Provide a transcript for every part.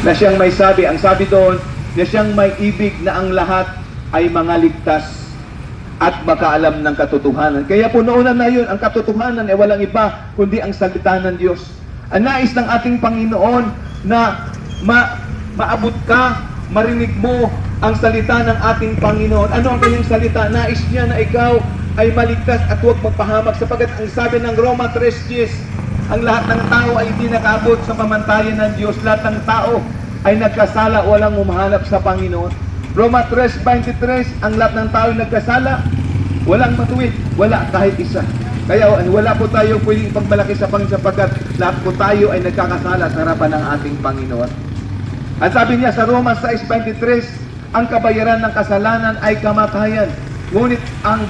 na siyang may sabi, ang sabi doon, na siyang may ibig na ang lahat ay mga ligtas at makaalam ng katotohanan. Kaya po noon na yun, ang katotohanan ay walang iba kundi ang salita ng Diyos. Ang nais ng ating Panginoon na maabot ka, marinig mo ang salita ng ating Panginoon. Ano ang kanyang salita? Nais niya na ikaw ay maligtas at huwag magpahamak, sapagkat ang sabi ng Roma 3:10, ang lahat ng tao ay hindi nakaabot sa pamantayan ng Diyos. Lahat ng tao ay nagkasala, walang umahanap sa Panginoon. Roma 3:23, ang lahat ng tao ay nagkasala, walang matuwid, wala kahit isa. Kaya wala po tayo pwedeng pagmalaki sa Panginoon, sapagkat lahat po tayo ay nagkakasala sa harapan ng ating Panginoon. At sabi niya sa Roma 6:23, ang kabayaran ng kasalanan ay kamatayan. Ngunit ang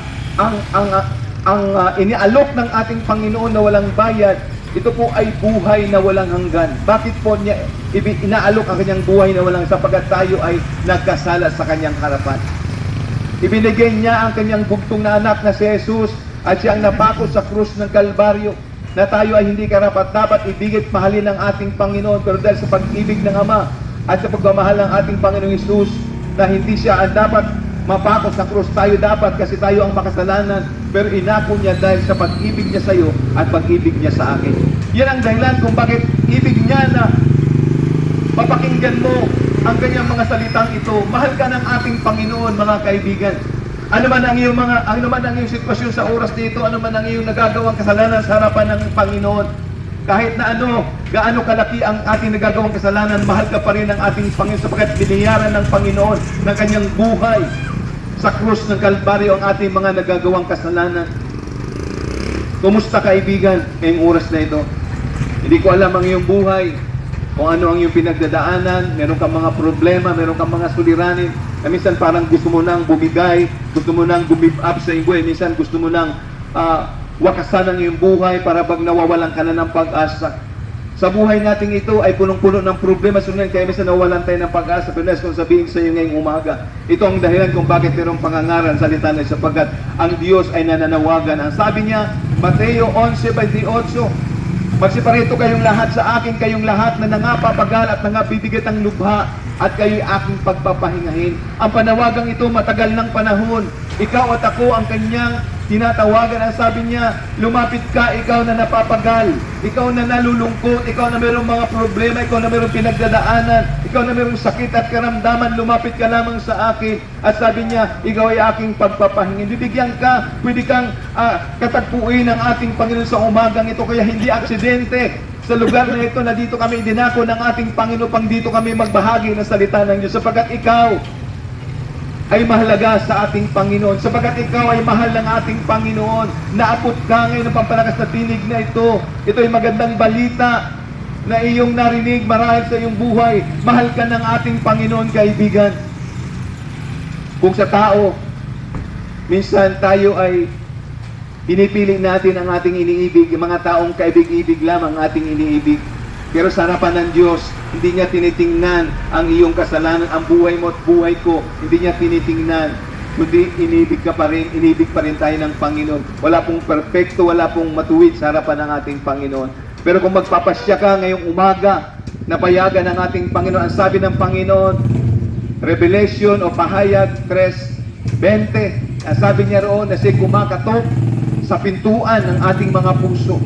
inialok ng ating Panginoon na walang bayad, ito po ay buhay na walang hanggan. Bakit po niya inaalok ang kanyang buhay na walang, sapagkat tayo ay nagkasala sa kanyang harapan. Ibinigay niya ang kanyang bugtong na anak na si Jesus at siya ang napako sa krus ng Kalbaryo, na tayo ay hindi karapat-dapat ibigit mahalin ng ating Panginoon, pero dahil sa pag-ibig ng Ama at sa pagmamahal ng ating Panginoong Jesus, na hindi siya ang dapat mapako sa krus, tayo dapat, kasi tayo ang makasalanan, pero inako niya dahil sa pag-ibig niya sa iyo at pag-ibig niya sa akin. Yan ang dahilan kung bakit ibig niya na papakinggan mo ang kanyang mga salitang ito. Mahal ka ng ating Panginoon, mga kaibigan. Ano man ang iyong sitwasyon sa oras dito, ano man ang iyong nagagawang kasalanan sa harapan ng Panginoon, kahit na gaano kalaki ang ating nagagawang kasalanan, mahal ka pa rin ng ating Panginoon, sapagkat biniyaran ng Panginoon ng kanyang buhay sa krus ng Kalbaryo ang ating mga nagagawang kasalanan. Kumusta kaibigan ngayong oras na ito? Hindi ko alam ang iyong buhay, kung ano ang iyong pinagdadaanan, meron kang mga problema, meron kang mga suliranin, na minsan parang gusto mo nang bumigay, gusto mo nang give up sa iyong buhay, minsan gusto mo nang wakasan ang iyong buhay para bang nawawalan ka na ng pag-asa. Sa buhay nating ito ay punong-puno ng problema, sunod, kaya minsan nawalan tayo ng pag-asa. Pero nais kong sabihin sa iyo ngayong umaga, ito ang dahilan kung bakit mayroong pangangaral salita na, sapagkat ang Diyos ay nananawagan. Ang sabi niya, Mateo 11:28, magsiparito kayong lahat sa akin, kayong lahat na nangapapagal at nangabibigat ang lubha, at kayo'y aking pagpapahingahin. Ang panawagang ito matagal ng panahon. Ikaw at ako ang kanyang tinatawagan. Ang sabi niya, lumapit ka, ikaw na napapagal, ikaw na nalulungkot, ikaw na mayroong mga problema, ikaw na mayroong pinagdadaanan, ikaw na mayroong sakit at karamdaman, lumapit ka lamang sa akin. At sabi niya, ikaw ay aking pagpapahingin. Bibigyan ka, pwede kang katagpuin ng ating Panginoon sa umagang ito. Kaya hindi aksidente sa lugar na ito na dito kami dinako ng ating Panginoon, pang dito kami magbahagi ng salita ng Diyos, sapagkat ikaw ay mahalaga sa ating Panginoon, sapagkat ikaw ay mahal ng ating Panginoon. Naapot ka ngayon ng pampalakas na tinig na ito. Ito ay magandang balita na iyong narinig marahil sa iyong buhay. Mahal ka ng ating Panginoon, kaibigan. Kung sa tao, minsan tayo ay pinipili natin ang ating iniibig, yung mga taong kaibig-ibig lamang ang ating iniibig. Pero sa harapan ng Diyos, hindi niya tinitingnan ang iyong kasalanan, ang buhay mo at buhay ko. Hindi niya tinitingnan, kundi inibig pa rin tayo ng Panginoon. Wala pong perfecto, wala pong matuwid sa harapan ng ating Panginoon. Pero kung magpapasya ka ngayong umaga, napayagan ng ating Panginoon, ang sabi ng Panginoon, Revelation o Pahayag 3:20, ang sabi niya roon na siya kumakatok sa pintuan ng ating mga puso.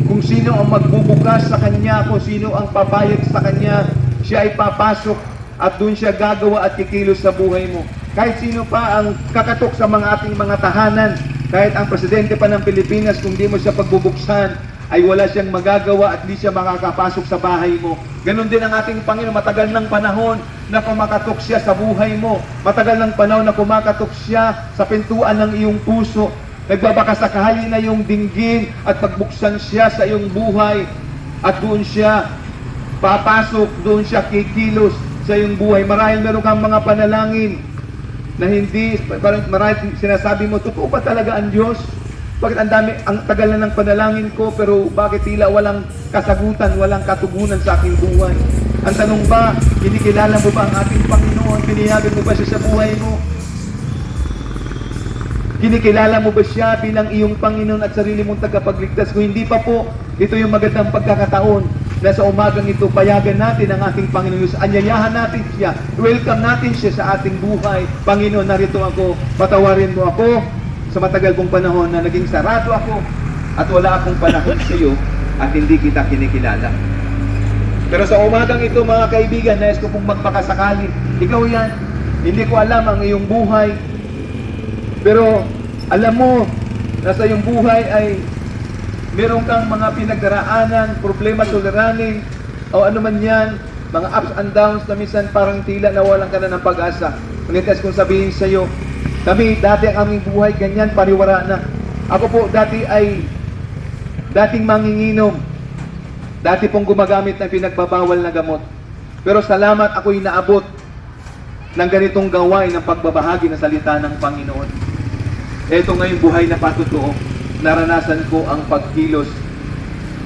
Kung sino ang magbubukas sa Kanya, kung sino ang pabayag sa Kanya, siya ay papasok at doon siya gagawa at kikilos sa buhay mo. Kahit sino pa ang kakatok sa ating mga tahanan, kahit ang presidente pa ng Pilipinas, kung di mo siya pagbubuksan, ay wala siyang magagawa at di siya makakapasok sa bahay mo. Ganon din ang ating Panginoon, matagal ng panahon na kumakatok siya sa buhay mo. Matagal ng panahon na kumakatok siya sa pintuan ng iyong puso. Nagbabakasakali na yung dinggin at pagbuksan siya sa iyong buhay at doon siya papasok, doon siya kikilos sa iyong buhay. Marahil meron kang mga panalangin na hindi, marahil sinasabi mo, totoo ba talaga ang Diyos? Bakit ang tagal na ng panalangin ko, pero bakit tila walang kasagutan, walang katugunan sa aking buhay? Ang tanong ba, kinikilala mo ba ang ating Panginoon? Pinihagan mo ba siya sa buhay mo? Kinikilala mo ba siya bilang iyong Panginoon at sarili mong tagapagligtas? Kung hindi pa po, ito yung magandang pagkakataon na sa umagang ito, payagan natin ang ating Panginoon Diyos. Anyayahan natin siya. Welcome natin siya sa ating buhay. Panginoon, narito ako. Patawarin mo ako sa matagal kong panahon na naging sarado ako at wala akong panahon sa iyo at hindi kita kinikilala. Pero sa umagang ito, mga kaibigan, nais ko pong magpakasakali. Ikaw yan. Hindi ko alam ang iyong buhay. Pero alam mo na sa iyong buhay ay meron kang mga pinagdaraanan, problema suliranin, o ano man yan, mga ups and downs na minsan parang tila nawalan ka na ng pag-asa. Ngunit kung sabihin sa iyo, kami dati ang aming buhay ganyan, pariwara na. Ako po dating manginginom. Dati pong gumagamit ng pinagbabawal na gamot. Pero salamat ako'y naabot ng ganitong gawain ng pagbabahagi ng salita ng Panginoon. Ito ngayon buhay na patutuo. Naranasan ko ang pagkilos,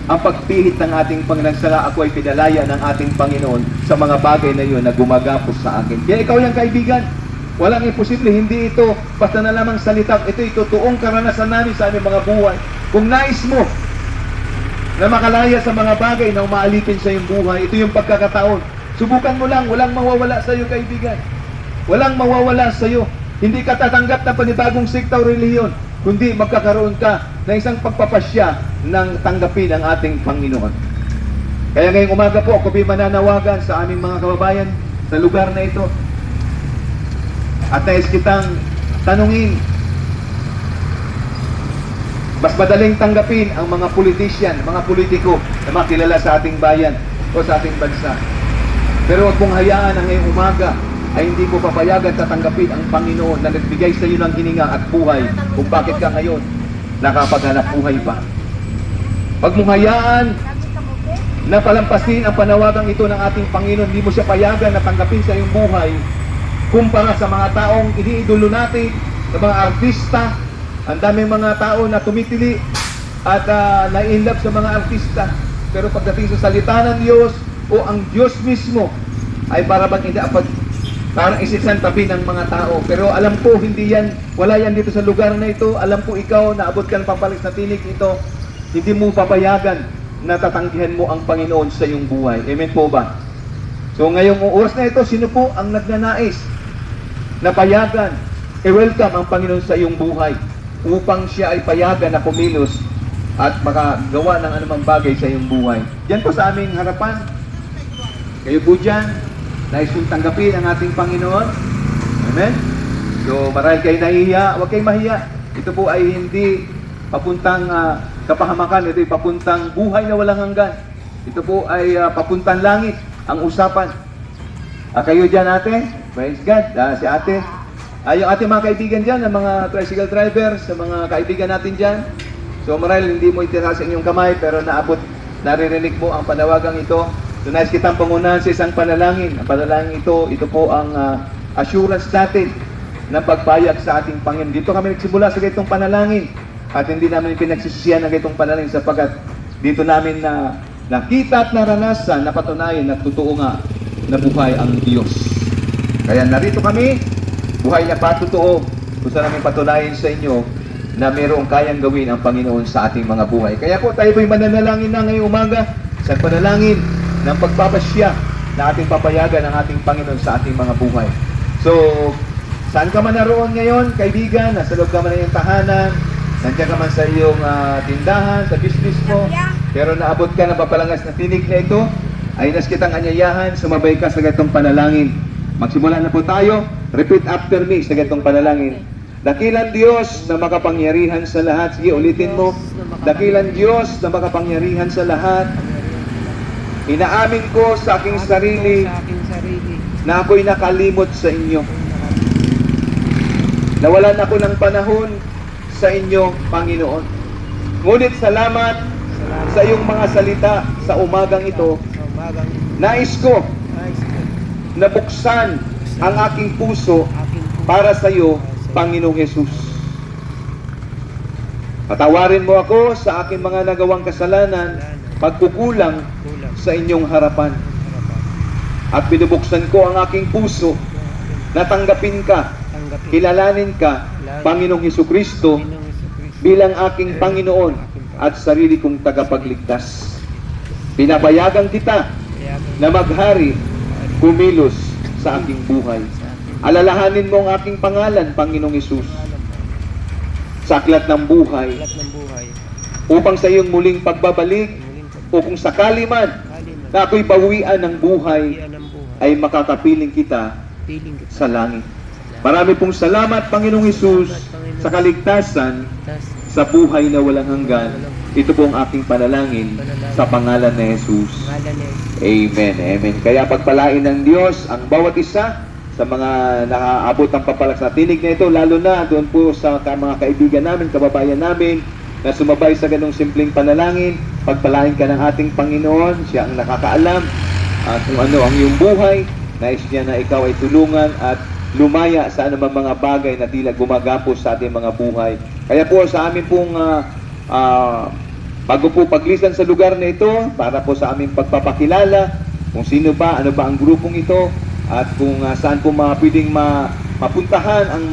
ang pagpihit ng ating Panginoon. Sala ako ay pinalaya ng ating Panginoon sa mga bagay na yun na gumagapos sa akin. Kaya ikaw yung kaibigan, walang imposible. Hindi ito basta na lamang salita. Ito'y totoong karanasan namin sa aming mga buhay. Kung nais mo na makalaya sa mga bagay na umaalipin sa iyong buhay, ito yung pagkakataon. Subukan mo lang, walang mawawala sa iyo, kaibigan. Walang mawawala sa iyo. Hindi ka tatanggap ng panibagong sekta o relihiyon, kundi magkakaroon ka ng isang pagpapasya ng tanggapin ang ating Panginoon. Kaya ngayong umaga po, ako mananawagan sa aming mga kababayan sa lugar na ito. At nais kitang tanungin, mas madaling tanggapin ang mga politician, mga politiko na makilala sa ating bayan o sa ating bansa. Pero huwag mong hayaan na ngayong umaga ay hindi mo papayagan tatanggapin ang Panginoon na nagbigay sa iyo ng hininga at buhay kung bakit ka ngayon nakapaghanap buhay pa. Huwag mong hayaan na palampasin ang panawagang ito ng ating Panginoon. Hindi mo siya payagan na tanggapin sa iyong buhay kumpara sa mga taong iniidolo natin, sa mga artista. Ang daming mga tao na tumitili at na-inlove sa mga artista. Pero pagdating sa salita ng Diyos o ang Diyos mismo ay para bang hindi parang isisantabi ng mga tao. Pero alam ko, hindi yan, wala yan dito sa lugar na ito. Alam ko ikaw, naabot ka ng pampalis na tinig ito, hindi mo papayagan na tatanggihan mo ang Panginoon sa iyong buhay. Amen po ba? So ngayong oras na ito, sino po ang nagnanais na payagan, i-welcome ang Panginoon sa iyong buhay upang siya ay payagan na kumilos at makagawa ng anumang bagay sa iyong buhay? Diyan po sa aming harapan, kayo po dyan, nais kong tanggapin ang ating Panginoon. Amen? So, marahil kayo nahihiya, huwag kayong mahiya. Ito po ay hindi papuntang kapahamakan, ito ay papuntang buhay na walang hanggan. Ito po ay papuntang langit ang usapan. Kayo dyan, ate, praise God, si ate. Yung ating mga kaibigan dyan, ang mga tricycle drivers, sa mga kaibigan natin dyan. So, marahil hindi mo itira sa inyong kamay, pero naririnig mo ang panawagang ito. So, nais kitang pangunahan sa isang panalangin. Ang panalangin ito po ang assurance natin ng pagpayag sa ating Panginoon. Dito kami nagsimula sa ganitong panalangin at hindi namin pinagsisisihan ng ganitong panalangin sapagkat dito namin nakita at naranasan, napatunayan na totoo nga na buhay ang Diyos. Kaya narito kami, buhay na patotoo. Gusto namin patunayan sa inyo na mayroong kayang gawin ang Panginoon sa ating mga buhay. Kaya po tayo po'y mananalangin na ngayong umaga sa panalangin ng pagpapasya na ating papayagan ng ating Panginoon sa ating mga buhay. So, saan ka man naroon ngayon, kaibigan, nasa loob ka man ng iyong tahanan, nandiyan ka man sa iyong tindahan, sa business mo, pero naabot ka ng papalangas na tinig na ito, ay nas kitang anyayahan, sumabay ka sa ganitong panalangin. Magsimula na po tayo, repeat after me sa ganitong panalangin. Dakilang Diyos na makapangyarihan sa lahat. Sige, ulitin mo. Dakilang Diyos na makapangyarihan sa lahat. Inaamin ko sa aking sarili na ako'y nakalimot sa inyo. Nawalan ako ng panahon sa inyo, Panginoon. Ngunit salamat sa iyong mga salita sa umagang ito. Nais ko na buksan ang aking puso para sa iyo, Panginoong Jesus. Patawarin mo ako sa aking mga nagawang kasalanan, pagkukulang sa inyong harapan. At binubuksan ko ang aking puso na tanggapin ka, kilalanin ka, Panginoong Hesukristo, bilang aking Panginoon at sarili kong tagapagligtas. Pinapayagan kita na maghari, kumilos sa aking buhay. Alalahanin mo ang aking pangalan, Panginoong Hesus, sa aklat ng buhay, upang sa iyong muling pagbabalik, o kung sakali man na ako'y bawian ng buhay, ay makakapiling kita sa langit. Marami pong salamat, Panginoong Hesus, sa kaligtasan, sa buhay na walang hanggan. Ito po ang aking panalangin sa pangalan ni Jesus. Amen. Amen. Kaya pagpalain ng Diyos ang bawat isa sa mga nakaabot ng papalak sa tinig na ito, lalo na doon po sa mga kaibigan namin, kababayan namin, na sumabay sa ganong simpleng panalangin. Pagpalain ka ng ating Panginoon, siya ang nakakaalam kung ano ang iyong buhay. Nais niya na ikaw ay tulungan at lumaya sa anumang mga bagay na tila gumagapos sa ating mga buhay. Kaya po sa amin pong bago po paglisan sa lugar na ito, para po sa aming pagpapakilala kung sino ba, ano ba ang grupong ito, at kung saan po pwedeng mapuntahan ang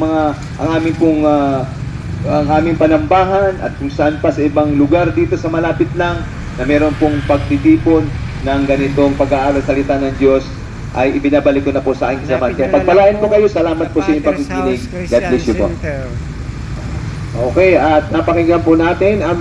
aming panambahan, at kung saan pa sa ibang lugar dito sa malapit lang na meron pong pagtitipon ng ganitong pag-aaral salita ng Diyos, ay ibinabalik ko na po sa aking kasama. Kaya pagpalain po kayo, salamat po sa inyong pagkikinig. God bless you po. Okay, at napakinggan po natin ang